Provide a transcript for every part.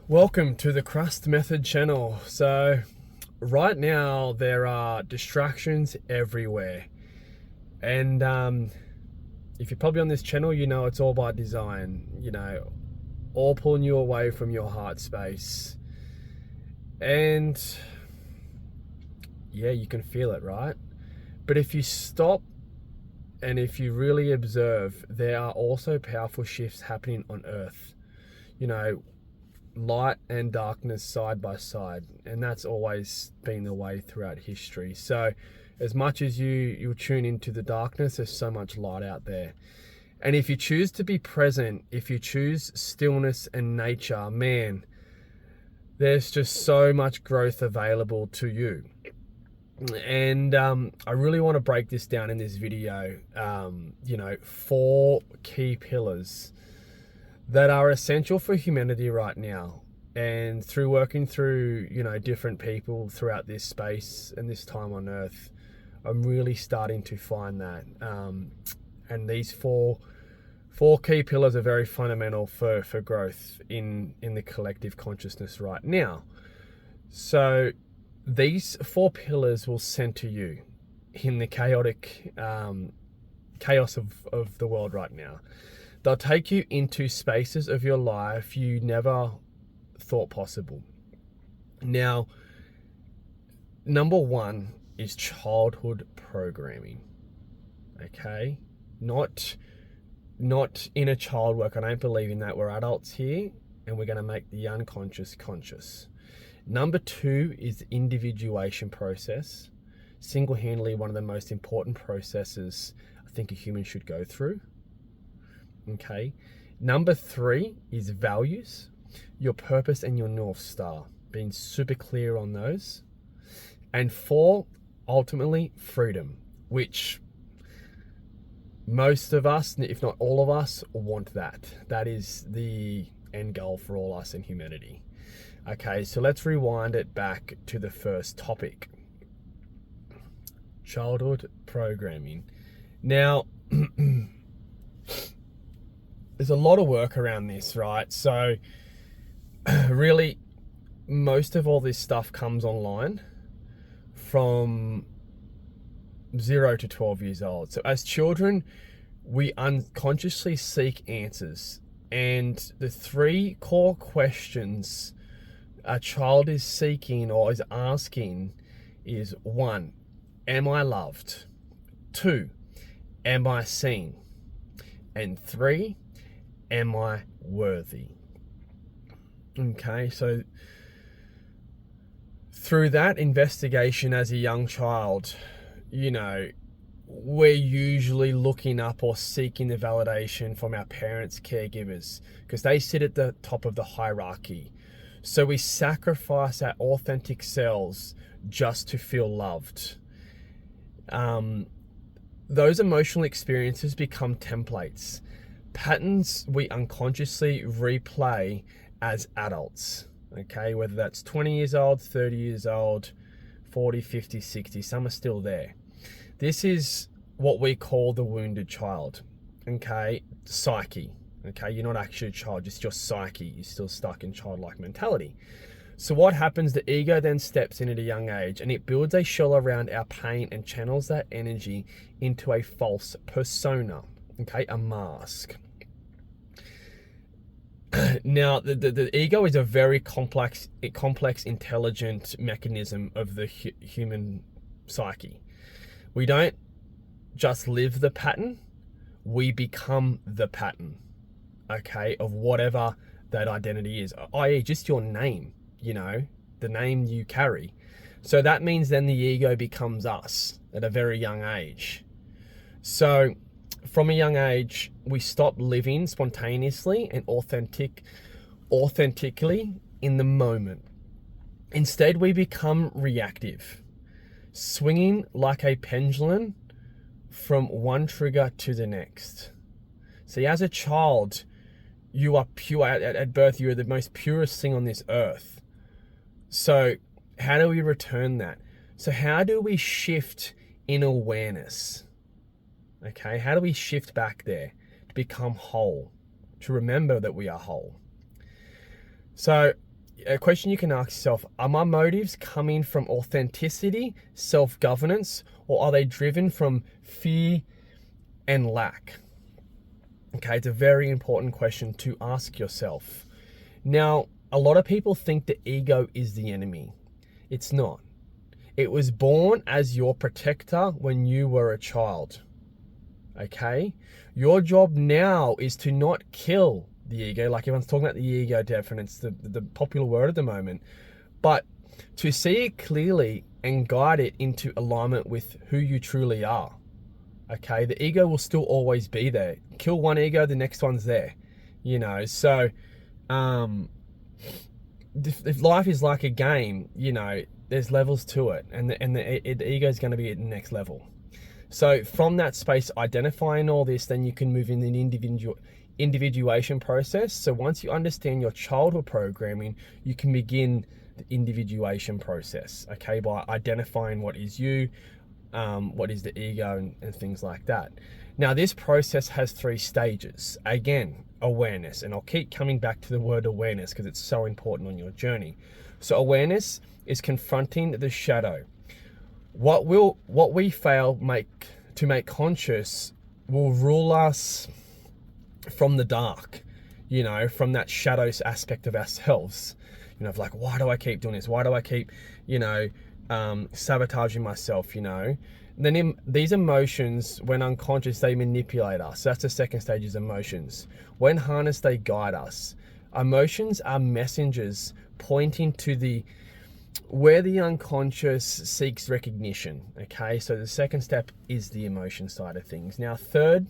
Welcome to the Crust Method channel. So right now there are distractions everywhere, and if you're probably on this channel, you know it's all by design, all pulling you away from your heart space. And yeah, you can feel it, right? But if you stop and if you really observe, there are also powerful shifts happening on Earth. Light and darkness side by side, and that's always been the way throughout history. So as much as you'll tune into the darkness, there's so much light out there. And if you choose to be present, if you choose stillness and nature, man, there's just so much growth available to you. And I really want to break this down in this video. 4 key pillars that are essential for humanity right now. And through working through, different people throughout this space and this time on Earth, I'm really starting to find that. And these four key pillars are very fundamental for growth in the collective consciousness right now. So these 4 pillars will center you in the chaotic chaos of the world right now. They'll take you into spaces of your life you never thought possible. Now, number 1 is childhood programming. Okay? Not inner child work. I don't believe in that. We're adults here, and we're going to make the unconscious conscious. Number 2 is the individuation process. Single-handedly one of the most important processes I think a human should go through. Okay. Number 3 is values, your purpose and your North Star, being super clear on those. And 4, ultimately, freedom, which most of us, if not all of us, want that. That is the end goal for all us in humanity. Okay, so let's rewind it back to the first topic. Childhood programming. Now, there's a lot of work around this, right? So really, most of all this stuff comes online from 0 to 12 years old. So as children, we unconsciously seek answers. And the 3 core questions a child is seeking or is asking is 1, am I loved? 2, am I seen? And 3, am I worthy? Okay, so through that investigation as a young child, we're usually looking up or seeking the validation from our parents, caregivers, because they sit at the top of the hierarchy. So we sacrifice our authentic selves just to feel loved. Those emotional experiences become templates, patterns we unconsciously replay as adults. Okay, whether that's 20 years old, 30 years old, 40, 50, 60, some are still there. This is what we call the wounded child. Okay, psyche. Okay, you're not actually a child, just your psyche. You're still stuck in childlike mentality. So what happens, the ego then steps in at a young age and it builds a shell around our pain and channels that energy into a false persona, okay, a mask. Now, the ego is a very complex, intelligent mechanism of the human psyche. We don't just live the pattern, we become the pattern, okay, of whatever that identity is, i.e. just your name, the name you carry. So that means then the ego becomes us at a very young age. So from a young age, we stop living spontaneously and authentically in the moment. Instead, we become reactive, swinging like a pendulum from one trigger to the next. See, as a child, you are pure. At birth, you are the most purest thing on this earth. So how do we return that? So how do we shift in awareness? Okay, how do we shift back there to become whole, to remember that we are whole? So a question you can ask yourself, are my motives coming from authenticity, self-governance, or are they driven from fear and lack? Okay, it's a very important question to ask yourself. Now, a lot of people think the ego is the enemy. It's not. It was born as your protector when you were a child. Okay? Your job now is to not kill the ego, like everyone's talking about the ego death, and it's the popular word at the moment, but to see it clearly and guide it into alignment with who you truly are. Okay? The ego will still always be there. Kill one ego, the next one's there. You know, so if life is like a game, you know, there's levels to it, and the ego is going to be at the next level. So from that space, identifying all this, then you can move in an individuation process. So once you understand your childhood programming, you can begin the individuation process, okay, by identifying what is you, what is the ego, and things like that. Now, this process has 3 stages. Again, awareness, and I'll keep coming back to the word awareness because it's so important on your journey. So awareness is confronting the shadow. What we fail to make conscious will rule us from the dark, you know, from that shadows aspect of ourselves. You know, of like, why do I keep doing this? Why do I keep, you know, sabotaging myself, you know? Then these emotions, when unconscious, they manipulate us. So that's the second stage, is emotions. When harnessed, they guide us. Emotions are messengers pointing to where the unconscious seeks recognition, okay? So the second step is the emotion side of things. Now, third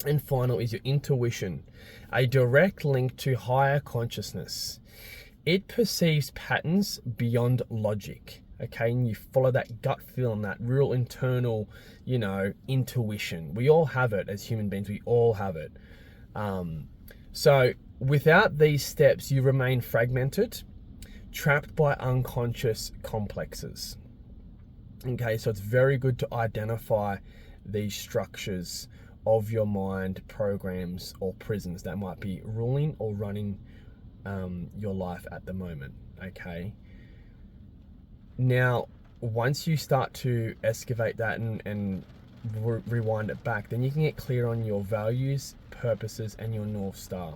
and final is your intuition, a direct link to higher consciousness. It perceives patterns beyond logic, okay? And you follow that gut feeling, that real internal, you know, intuition. We all have it as human beings. We all have it. So without these steps, you remain fragmented, trapped by unconscious complexes. Okay, so it's very good to identify these structures of your mind, programs or prisons that might be ruling or running your life at the moment. Okay, now once you start to excavate that and rewind it back, then you can get clear on your values, purposes, and your North Star.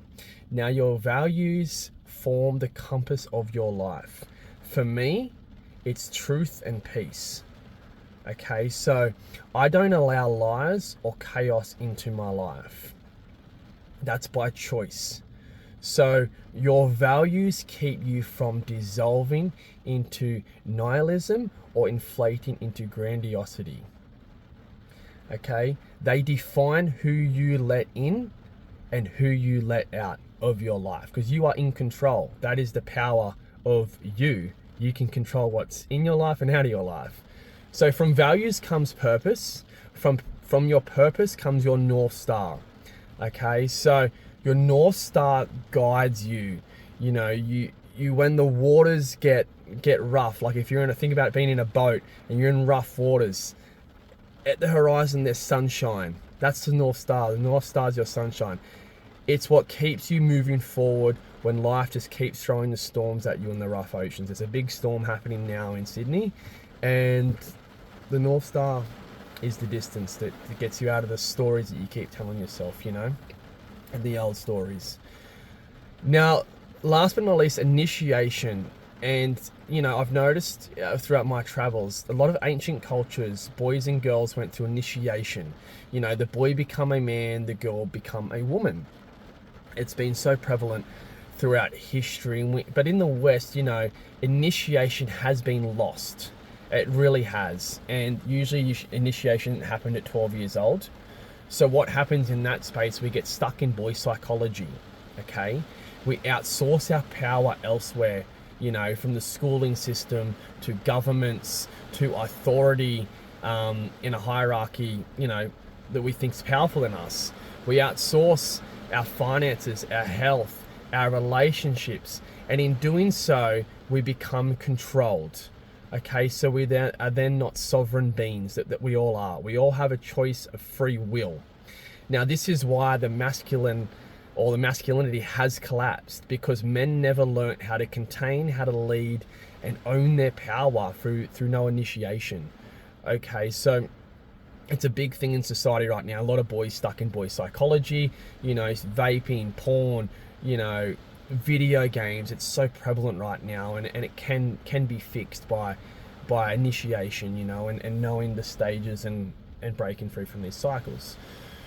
Now, your values form the compass of your life. For me, it's truth and peace. Okay, so I don't allow lies or chaos into my life. That's by choice. So your values keep you from dissolving into nihilism or inflating into grandiosity. Okay, they define who you let in and who you let out of your life, because you are in control. That is the power of you. You can control what's in your life and out of your life. So from values comes purpose. From your purpose comes your North Star. Okay, so your North Star guides you. You know, you when the waters get rough, like if you're think about being in a boat and you're in rough waters, at the horizon there's sunshine. That's the North Star. The North Star is your sunshine. It's what keeps you moving forward when life just keeps throwing the storms at you in the rough oceans. There's a big storm happening now in Sydney, and the North Star is the distance that gets you out of the stories that you keep telling yourself, you know, and the old stories. Now, last but not least, initiation. And, you know, I've noticed throughout my travels, a lot of ancient cultures, boys and girls went through initiation. You know, the boy become a man, the girl become a woman. It's been so prevalent throughout history. But in the West, you know, initiation has been lost. It really has. And usually initiation happened at 12 years old. So what happens in that space, we get stuck in boy psychology, okay? We outsource our power elsewhere, you know, from the schooling system to governments to authority in a hierarchy, you know, that we think is powerful than us. We outsource our finances, our health, our relationships, and in doing so, we become controlled. Okay, so we are then not sovereign beings that we all are. We all have a choice of free will. Now, this is why the masculine or the masculinity has collapsed because men never learnt how to contain, how to lead, and own their power through no initiation. Okay, so it's a big thing in society right now. A lot of boys stuck in boy psychology, you know, vaping, porn, you know, video games. It's so prevalent right now, and it can be fixed by initiation, you know, and knowing the stages and breaking free from these cycles.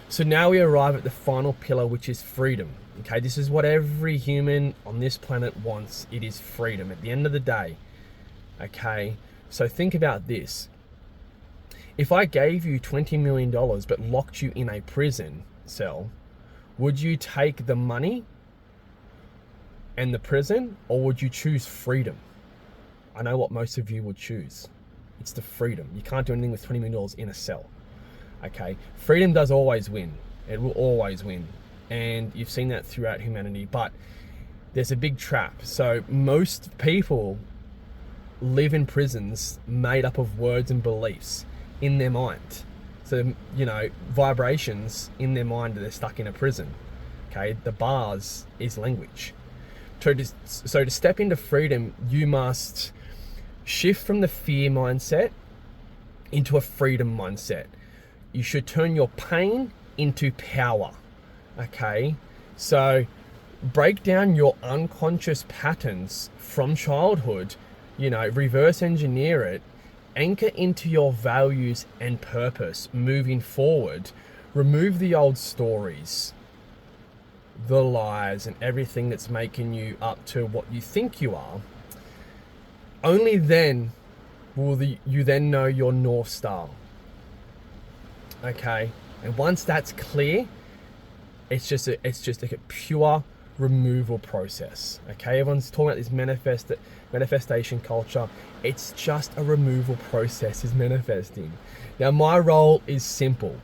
So now we arrive at the final pillar, which is freedom. Okay, this is what every human on this planet wants. It is freedom at the end of the day. Okay, so think about this. If I gave you $20 million but locked you in a prison cell, would you take the money and the prison, or would you choose freedom? I know what most of you would choose. It's the freedom. You can't do anything with $20 million in a cell. Okay, freedom does always win. It will always win. And you've seen that throughout humanity, but there's a big trap. So most people live in prisons made up of words and beliefs in their mind. So, you know, vibrations in their mind, they're stuck in a prison. Okay, the bars is language. So to step into freedom, you must shift from the fear mindset into a freedom mindset. You should turn your pain into power. Okay, so break down your unconscious patterns from childhood, you know, reverse engineer it, anchor into your values and purpose moving forward, remove the old stories, the lies, and everything that's making you up to what you think you are. Only then will you then know your North Star. Okay, and once that's clear, it's just a pure removal process. Okay, everyone's talking about this manifestation culture. It's just a removal process is manifesting. Now my role is simple.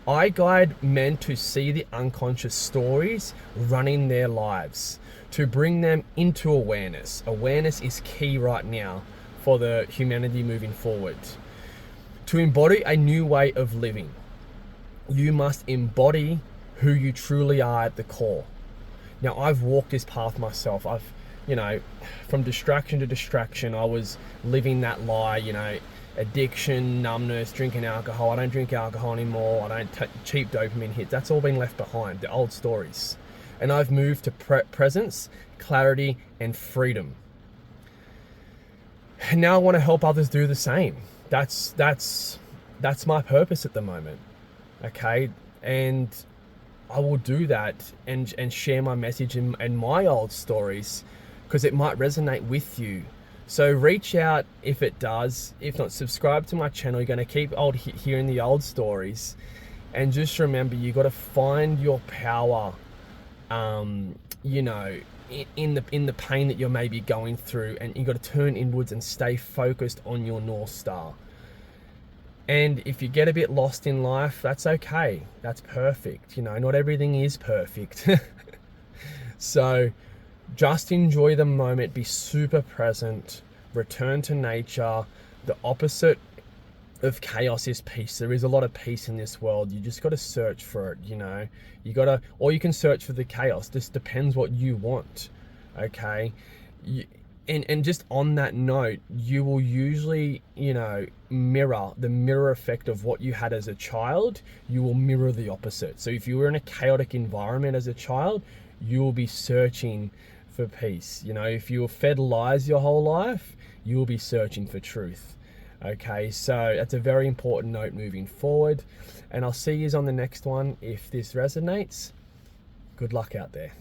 I guide men to see the unconscious stories running their lives, to bring them into awareness. Awareness is key right now for the humanity moving forward. To embody a new way of living, you must embody who you truly are at the core. Now, I've walked this path myself. I've, you know, from distraction to distraction, I was living that lie, you know, addiction, numbness, drinking alcohol. I don't drink alcohol anymore. I don't cheap dopamine hits. That's all been left behind, the old stories. And I've moved to presence, clarity, and freedom. And now I want to help others do the same. That's my purpose at the moment. Okay, and I will do that and share my message and my old stories because it might resonate with you. So reach out if it does. If not, subscribe to my channel. You're going to keep hearing the old stories, and just remember, you got to find your power. You know, in the pain that you're maybe going through, and you got to turn inwards and stay focused on your North Star. And if you get a bit lost in life, that's okay. That's perfect. You know, not everything is perfect. So just enjoy the moment, be super present, return to nature. The opposite of chaos is peace. There is a lot of peace in this world. You just got to search for it, you know. Or you can search for the chaos. This depends what you want, okay? And just on that note, you will usually, you know, mirror the mirror effect of what you had as a child. You will mirror the opposite. So if you were in a chaotic environment as a child, you will be searching for peace. You know, if you were fed lies your whole life, you will be searching for truth. Okay, so that's a very important note moving forward. And I'll see you on the next one. If this resonates, good luck out there.